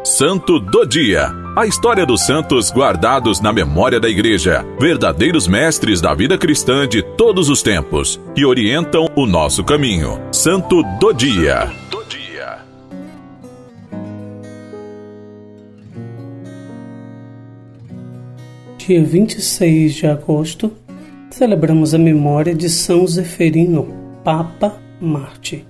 Santo do Dia. A história dos santos guardados na memória da Igreja, verdadeiros mestres da vida cristã de todos os tempos, que orientam o nosso caminho. Santo do Dia. Dia 26 de agosto, celebramos a memória de São Zeferino, Papa Mártir.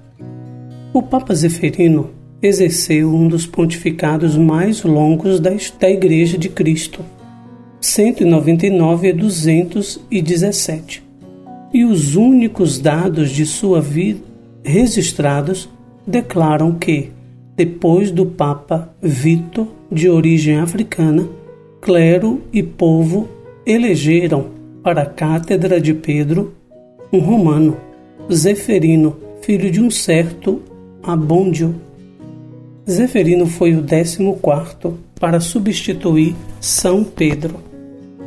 O Papa Zeferino exerceu um dos pontificados mais longos da Igreja de Cristo, 199 a 217, e os únicos dados de sua vida registrados declaram que, depois do Papa Vítor, de origem africana, clero e povo elegeram para a cátedra de Pedro um romano, Zeferino, filho de um certo Abôndio. Zeferino foi o 14º para substituir São Pedro.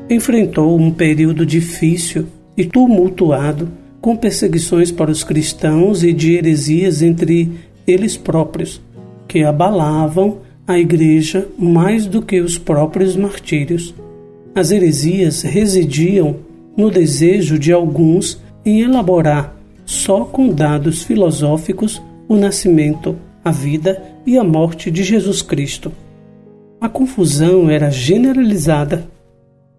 Enfrentou um período difícil e tumultuado, com perseguições para os cristãos e de heresias entre eles próprios, que abalavam a Igreja mais do que os próprios martírios. As heresias residiam no desejo de alguns em elaborar, só com dados filosóficos, o nascimento, a vida e a morte de Jesus Cristo. A confusão era generalizada.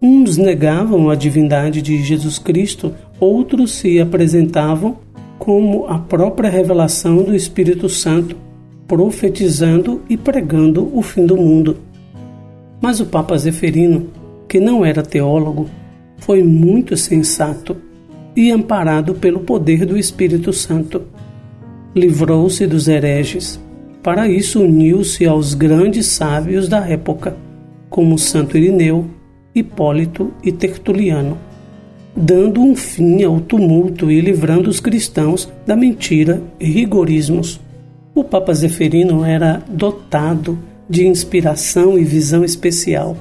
Uns negavam a divindade de Jesus Cristo, outros se apresentavam como a própria revelação do Espírito Santo, profetizando e pregando o fim do mundo. Mas o Papa Zeferino, que não era teólogo, foi muito sensato e amparado pelo poder do Espírito Santo. Livrou-se dos hereges. Para isso uniu-se aos grandes sábios da época, como Santo Irineu, Hipólito e Tertuliano, dando um fim ao tumulto e livrando os cristãos da mentira e rigorismos. O Papa Zeferino era dotado de inspiração e visão especial.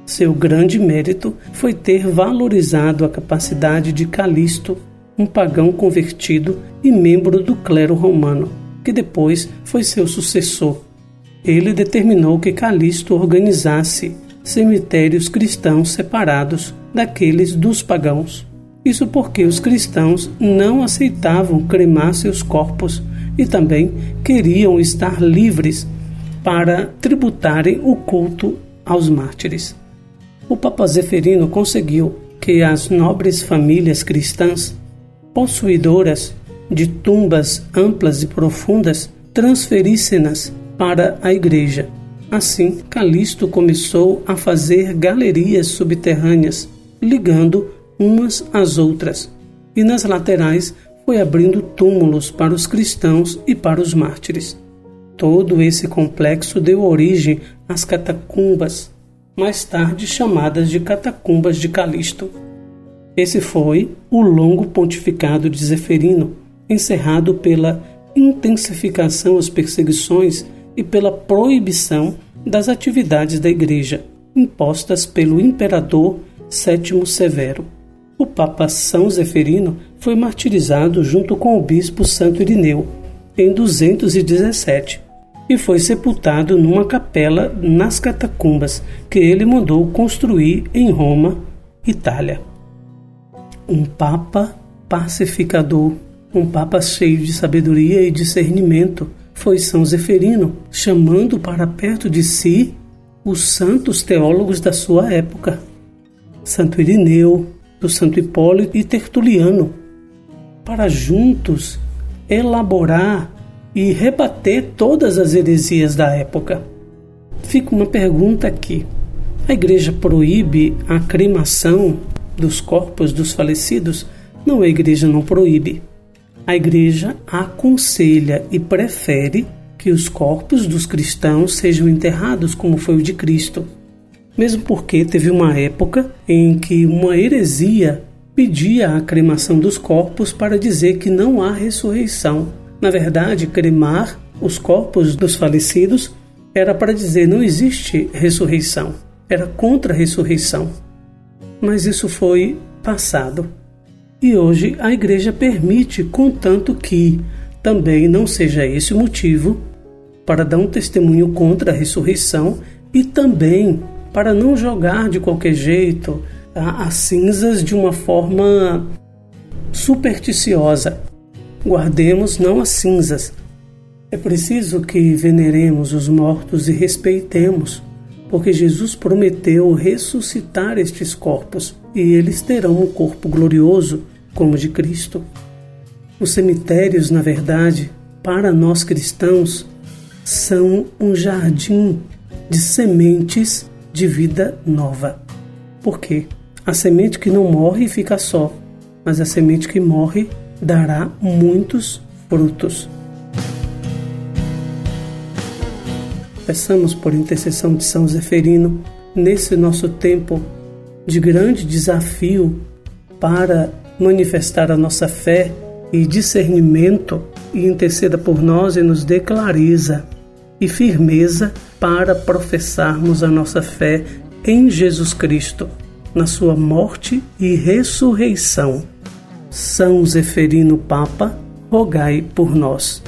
Seu grande mérito foi ter valorizado a capacidade de Calixto, um pagão convertido e membro do clero romano, que depois foi seu sucessor. Ele determinou que Calixto organizasse cemitérios cristãos separados daqueles dos pagãos. Isso porque os cristãos não aceitavam cremar seus corpos e também queriam estar livres para tributarem o culto aos mártires. O Papa Zeferino conseguiu que as nobres famílias cristãs, possuidoras de tumbas amplas e profundas, transferissem-nas para a Igreja. Assim, Calixto começou a fazer galerias subterrâneas, ligando umas às outras, e nas laterais foi abrindo túmulos para os cristãos e para os mártires. Todo esse complexo deu origem às catacumbas, mais tarde chamadas de Catacumbas de Calixto. Esse foi o longo pontificado de Zeferino, encerrado pela intensificação das perseguições e pela proibição das atividades da Igreja, impostas pelo imperador Sétimo Severo. O Papa São Zeferino foi martirizado junto com o bispo Santo Irineu, em 217, e foi sepultado numa capela nas catacumbas que ele mandou construir em Roma, Itália. Um Papa pacificador, um Papa cheio de sabedoria e discernimento, foi São Zeferino, chamando para perto de si os santos teólogos da sua época, Santo Irineu, do Santo Hipólito e Tertuliano, para juntos elaborar e rebater todas as heresias da época. Fica uma pergunta aqui: a Igreja proíbe a cremação dos corpos dos falecidos? Não, a Igreja não proíbe. A Igreja aconselha e prefere que os corpos dos cristãos sejam enterrados como foi o de Cristo, mesmo porque teve uma época em que uma heresia pedia a cremação dos corpos para dizer que não há ressurreição. Na verdade, cremar os corpos dos falecidos era para dizer não existe ressurreição, era contra a ressurreição. Mas isso foi passado. E hoje a Igreja permite, contanto que também não seja esse o motivo para dar um testemunho contra a ressurreição e também para não jogar de qualquer jeito as cinzas de uma forma supersticiosa. Guardemos não as cinzas. É preciso que veneremos os mortos e respeitemos, porque Jesus prometeu ressuscitar estes corpos e eles terão um corpo glorioso como o de Cristo. Os cemitérios, na verdade, para nós cristãos, são um jardim de sementes de vida nova. Por quê? A semente que não morre fica só, mas a semente que morre dará muitos frutos. Peçamos por intercessão de São Zeferino, nesse nosso tempo de grande desafio para manifestar a nossa fé e discernimento, e interceda por nós e nos dê clareza e firmeza para professarmos a nossa fé em Jesus Cristo, na sua morte e ressurreição. São Zeferino Papa, rogai por nós.